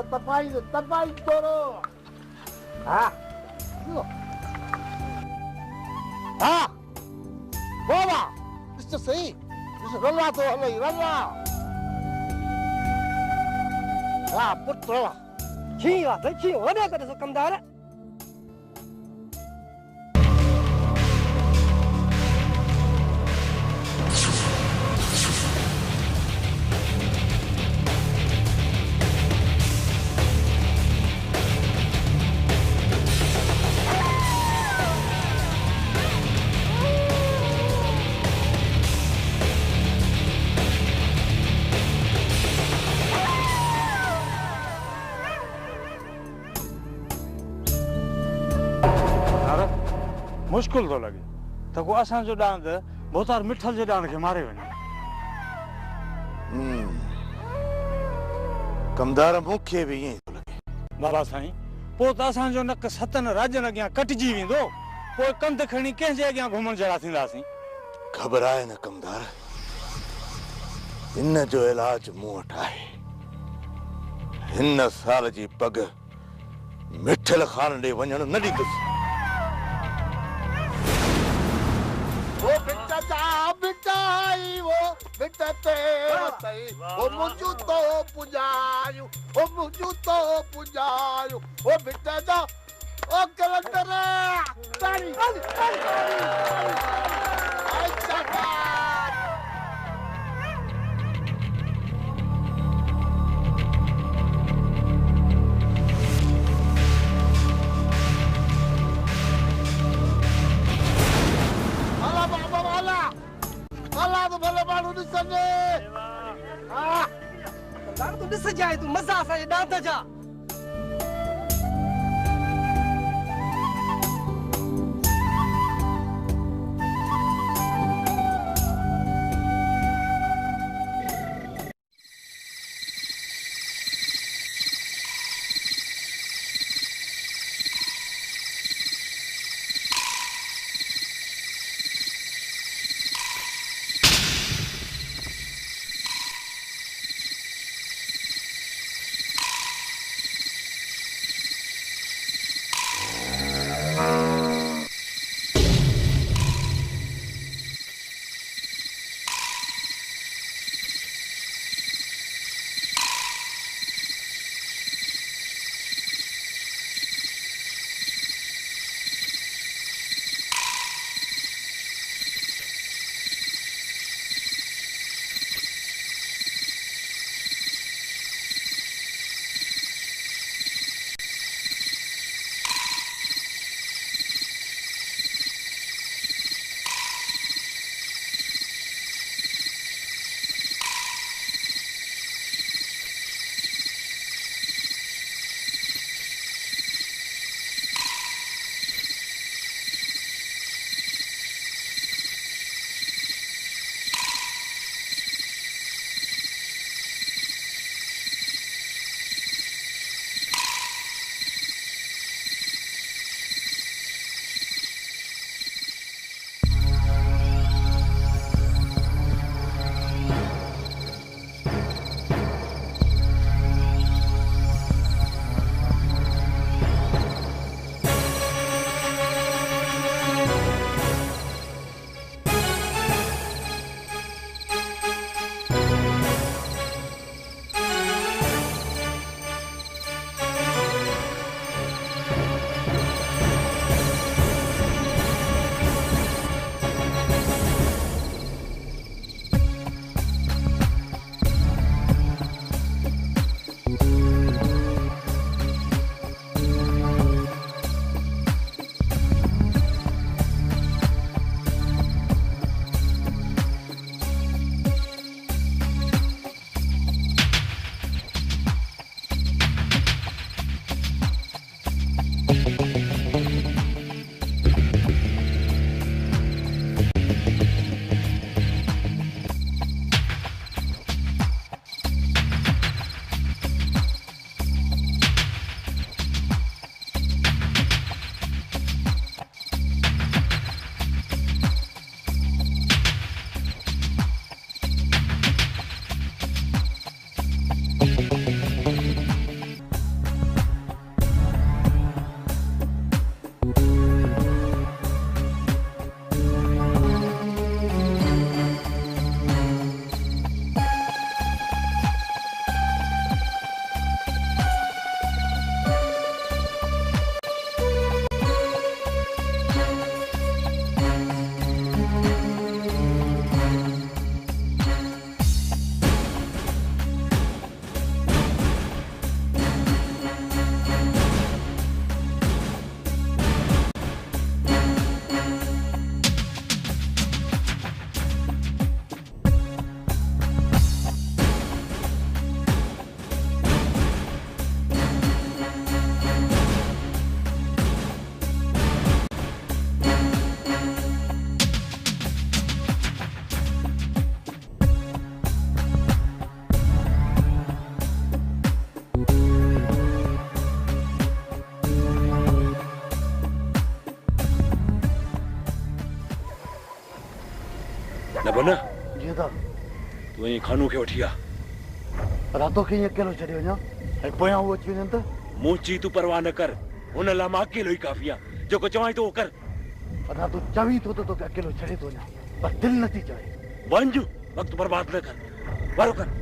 toro tapai toro. Ah. Ah. Boba. Mr. Say. Mr. Ralla to halai Ralla. Ah, putra. Chiya, the chiya, what is it? Come down. मुश्किल तो लगे तो को असां जो डांद बोतार मिठल जे डांद के मारे वने कमदार मुखे भी ये तो लगे बाबा साईं पो त असां जो नक सतन राज्यन अगियां कटजी वेंदो पो कंध खणी कंहिं जे अगियां घुमण जड़ा थींदासीं घबराए न कमदार इन जो इलाज मूं वटि आहे हिन साल जी पग मिठल खान ॾे वञण न ॾींदुसि वो बिटाई वो बिटते वतई वो मुझु तो पुजायो वो बिटा जा ओ कलंदर तारी आई चका Allah तो भले मानू नहीं सके हाँ लाल तो दिस जाए तू मजा सा ये डांस जा न बना जी दा तू वहीं खानू के वठिया रातो के ये अकेलो छड़े वञा ऐं पोयां वो अची वञनि त मुंची तू परवाह न कर उन ला मां अकेलो ही काफी आहे जेको चवाई तो कर अदा तू चवी तो तोखे अकेलो छड़े थो वञा पर दिल नथी चाहे वंज वक्त बर्बाद न कर वारो कर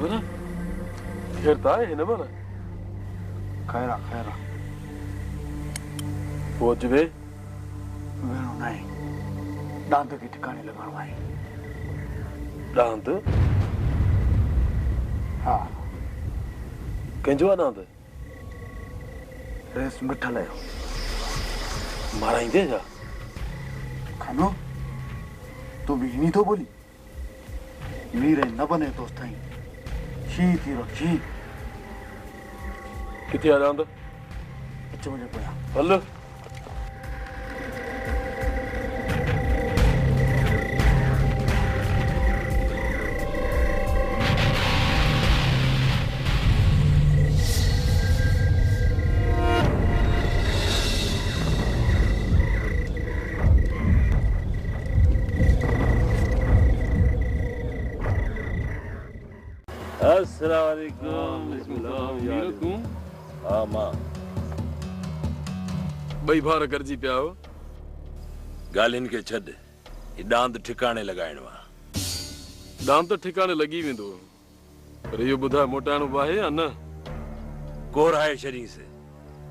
बना खेरता है ना बना खैरा खैरा पहुंच वे वेणो नहीं दांत के ठिकाने लगाणो आहे दांत हाँ कंजो आहे दांत रेस मिठल है माराईंदे छा खानो तू भी इन्हीं तो बोली मीरे न बने तो स्थाई शी थी रो शी किथे आहे दांत अच मुझे पोयां हल हाँ मां बई भार करजी पिया हो गालिन के छड ये दांत ठिकाने लगाइण वा दांत ठिकाने लगी वेंदो पर इहो ॿुधाए मोटाइणो बि आहे या न कोराए शरीर से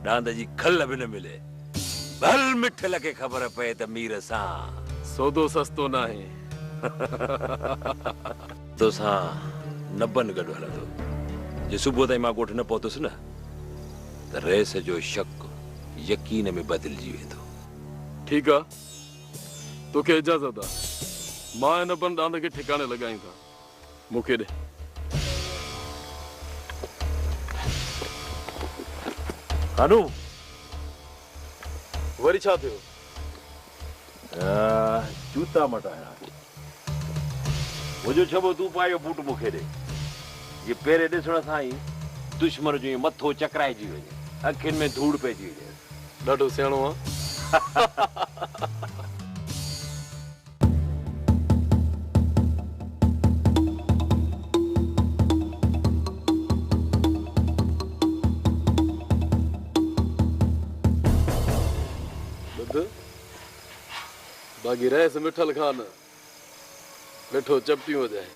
दांत जी खल भी न मिले भल मिठल के खबर पए त मीर सां सौदो सस्तो न आहे तो सां नबन गॾु हलंदो जे सुबुह ताईं मां ॻोठ न पहुतुसि न त रेस जो शक यकीन में बदिलजी वेंदो ठीक आहे तोखे इजाज़त आहे मां हिन पन दांत खे ठिकाने लॻाईं था मूंखे ॾे कानू वरी छा थियो जूता मटाया मुंहिंजो छबो तूं पायो बूट मूंखे ॾे ये पेरे ॾिसण सां ई दुश्मन जो मथो चकराइजी वञे अखियुनि में धूड़ पइजी वञे ॾाढो सियाणो आहे बाकी रहे मिठल खान मिठो चपटियों हो जाए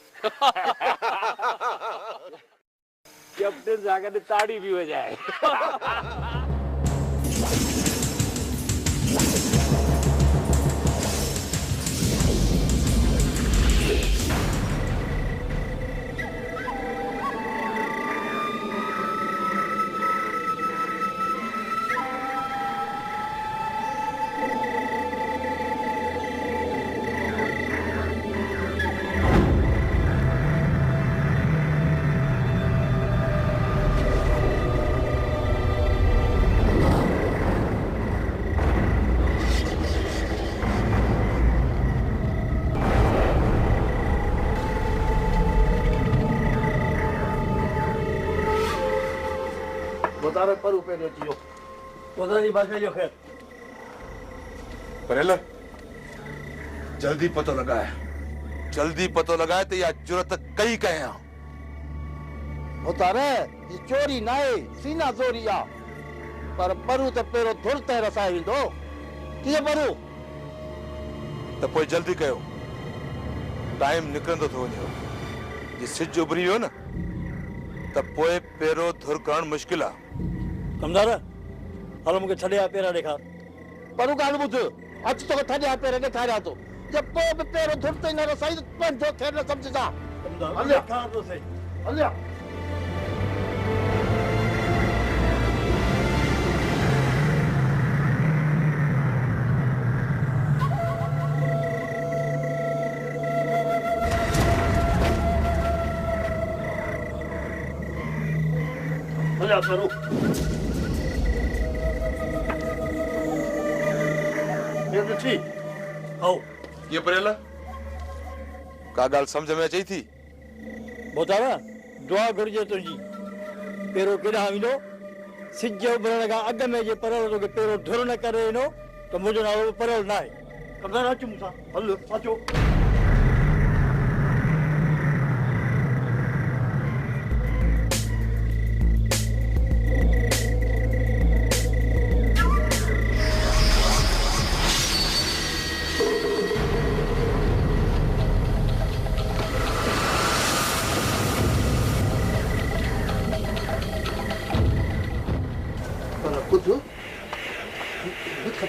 कैप्टन जाकर ताड़ी भी हो जाए बतारे पर ऊपर रखियो पता नहीं बात जो खैर परेल जल्दी पतो लगाए तो या जुरत कई कहे उतारे ये चोरी ना है सीना चोरी आ पर परू तो पेरो धुर ते रसाए विंदो किए परू तो पोइ जल्दी कयो टाइम निकरंदो थो वञे जे सिज उभरी वियो न त पोइ पेरो धुर करण मुश्किल आहे। कमदार हलो मूंखे छॾे आ पेरा ॾेखार। पर ॻाल्हि ॿुध, अच तोखे थॾिया पेर ॾेखारियां थो। जब पोइ बि पेरो धुर ते न रसाई त पंहिंजो ख़ैर न सम्झंदा। कमदार हलिया। ॾेखार थो सही। हलिया। हलिया पेरो। ये ॾिठी? आओ ये बरेला का ॻाल्हि सम्झ में अचे थी? ॿुधावा दुआ घुरिजे तुंहिंजी। पेरो केॾां ईंदो सिज उभरण खां अॻु में जे परवल तोखे पेरो धुर न करे ॾिनो त मुंहिंजो नालो परवल न आहे। कमदार अच मूंसां। हल अचो।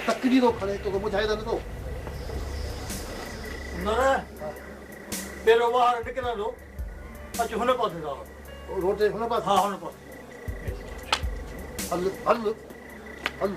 तकड़ी तो खड़े तो ॿुधाए त नथो। न पेरो ॿाहिरि निकिरंदो। अच हुन पासे था। रोटे हुन पासे। हा हुन पासे। हल हल हल।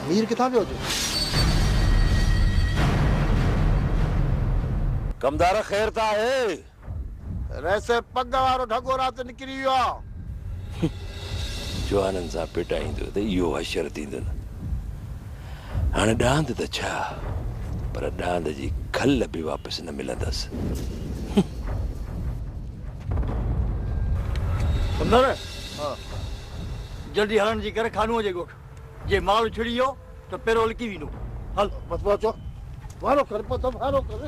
मीर किथां पियो अचे? कमदार ख़ैर त आहे? रैसे पग वारो ढगो रात निकिरी वियो आहे। जवाननि सां पिटाईंदो त इहो हशर थींदो न। हाणे ॾांद त छा, पर ॾांद जी खल बि वापसि न मिलंदसि। कमदार जल्दी हलण जी करे खानूअ जे ॻोठ जे माल छिड़ी वियो त पेरो लिकी वेंदो। हल बस पहुचो। वारो कर पतो वारो कर।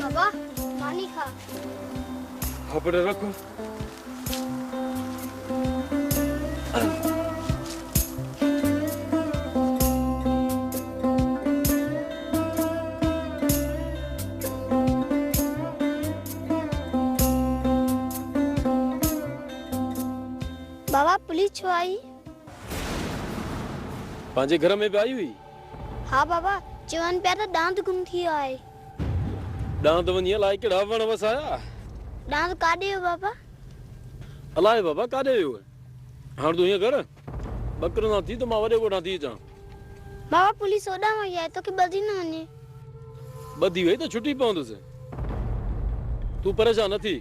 बाबा पानी खा। हाँ बेटा रखो। बाबा पुलिस छो आई? पंहिंजे घर में बि आई हुई? हाँ बाबा, चवन पिया त दांत गुम थी वियो आहे। दांत वञी अलाए कहिड़ा वण वसाया? दांत काॾे वियो बाबा? अलाए बाबा काॾे वियो? हाणे तूं हीअं कर, ॿकरो न थी त मां वॾे ॻोठां थी अचां। बाबा पुलिस ओॾां वई आहे, तोखे ॿधी न वञे। ॿधी वई त छुटी पवंदुसि। तूं परेशान न थी।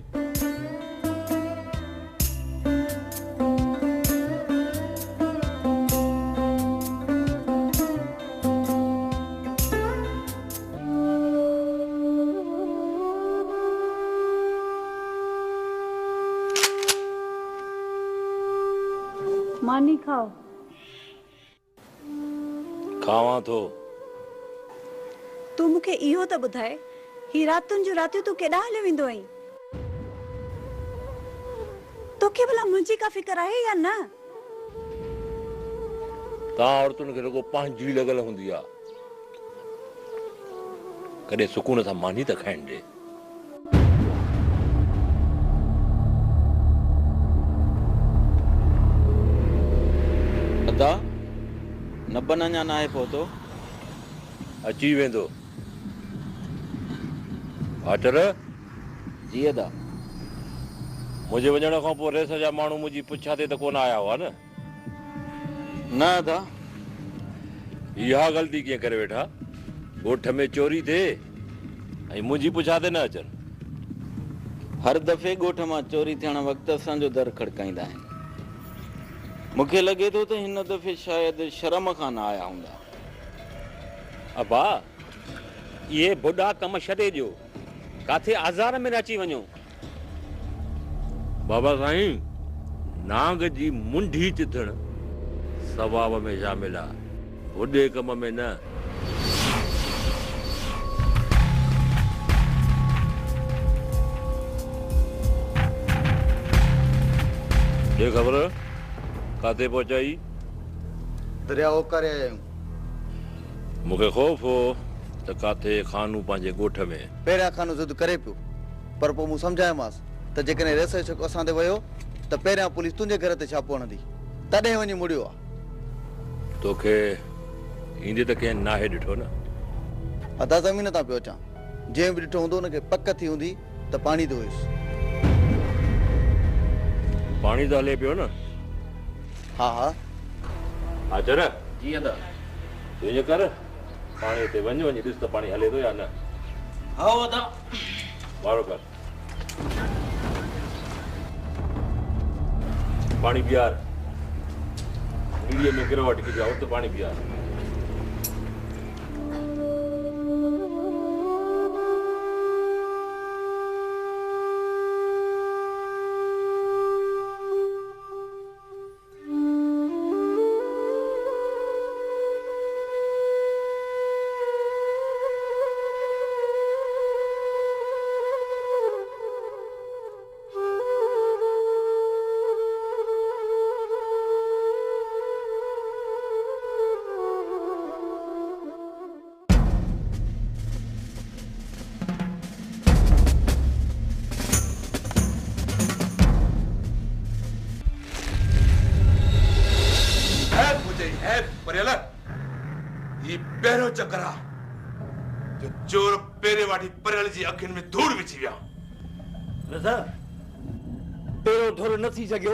मानी खाओ। खावां थो। तू मूंखे इहो त ॿुधाए, ही रातुनि जूं रातियूं तूं केॾांहुं हली वेंदो आहीं? तोखे भला मुंहिंजी का फिकर आहे या न? तव्हां औरतुनि खे रुॻो पंहिंजी लॻल हूंदी आहे। कॾहिं सुकून सां मानी त खाइण ॾे। अदा नबन अञा न आहे पहुतो। अची वेंदो। भाटर जी अदा। मुंहिंजे वञण खां पोइ रेस जा माण्हू मुंहिंजी पुछा ते त कोन आया हुआ न? न अदा। इहा ग़लती कीअं करे वेठा? ॻोठ में चोरी थिए ऐं मुंहिंजी पुछा ते न अचनि। हर दफ़े ॻोठ मां चोरी थियण वक़्तु असांजो दर खड़काईंदा आहिनि। मूंखे लॻे थो त हिन दफ़े शायदि शर्म खां न आया हूंदा। अबा इहे बुढा कम छॾे ॾियो, काथे आज़ार में न अची वञो। बाबा साईं, नांग जी मुंडी चिथण सवाब में शामिल आहे, वॾे कम में न। ॾे ख़बर काथे पहुचाई? दरिया ओकारे आया आहियूं। मूंखे ख़ौफ़ हो त काथे खानू पंहिंजे ॻोठ में। पहिरियां खानो ज़िद करे पियो, पर पोइ मूं सम्झायोमांसि त जेकॾहिं रेस जो शक असां ते वियो त पहिरियां पुलिस तुंहिंजे घर ते छापो हणंदी, तॾहिं वञी मुड़ियो आहे। तोखे ईंदे त कंहिं नाहे ॾिठो न? अधा ज़मीन तां पियो अचां, जंहिं बि ॾिठो हूंदो हुनखे पक थी हूंदी त पाणी थो हुयुसि। पाणी त हले पियो न? हा हा। हाजर जी अदा। तूं ईअं कर, पाणी ते वञ, वञी ॾिस त पाणी हले थो या न। हा अदा। वारो कर। पाणी पीआर। मीडिया में गिरो अटकी जाओ तो पाणी पीआर। पहिरियों चक्कर आहे जो चोर पेरे वाटी परियल जी अखियुनि में धूड़ विझी विया। रज़ा, पहिरियों थोरो न थी सघियो,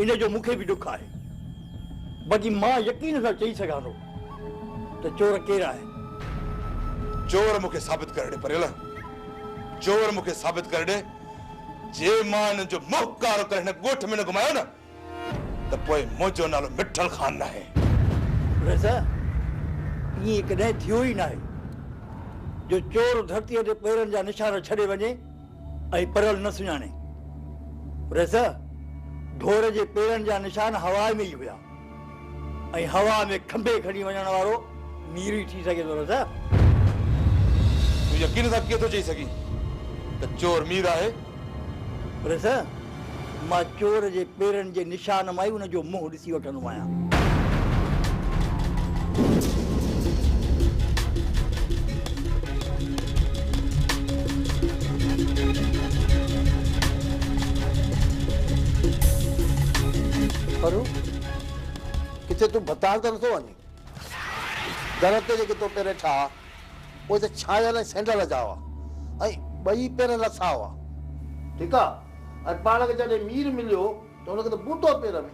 इन जो मूंखे बि ॾुख आहे। बाक़ी मां यकीन सां चई सघां थो त चोर केरु आहे। चोर मूंखे साबित करे ॾे परियल, चोर मूंखे साबित करे ॾे। जे मां हिन जो मुंहुं कारो करे हिन ॻोठ में न घुमायो न त पोइ मुंहिंजो नालो मिठल ख़ान न आहे। रज़ा, ईअं कॾहिं थियो ई न आहे जो चोर धरतीअ ते पेरनि जा निशान छॾे वञे ऐं परियल न सुञाणे। रज़ा, ढोर जे पेरनि जा निशान हवा में ई हुया ऐं हवा में खंभे खणी वञण वारो मीर ई थी सघे थो। रज़ा, तूं यकीन सां कीअं थो चई सघीं त चोर मीर आहे? रज़ा, मां चोर जे पेरनि जे निशान मां ई उन जो मुंहुं ॾिसी वठंदो आहियां। पर किथे तूं बतार त नथो वञे दर ते जेके तो पेर ठा उहे त छायल ऐं सैंडल जा हुआ ऐं ॿई पेर लसा हुआ ठीकु आहे ऐं पाण खे जॾहिं मीर मिलियो त हुनखे त बूटो पेर में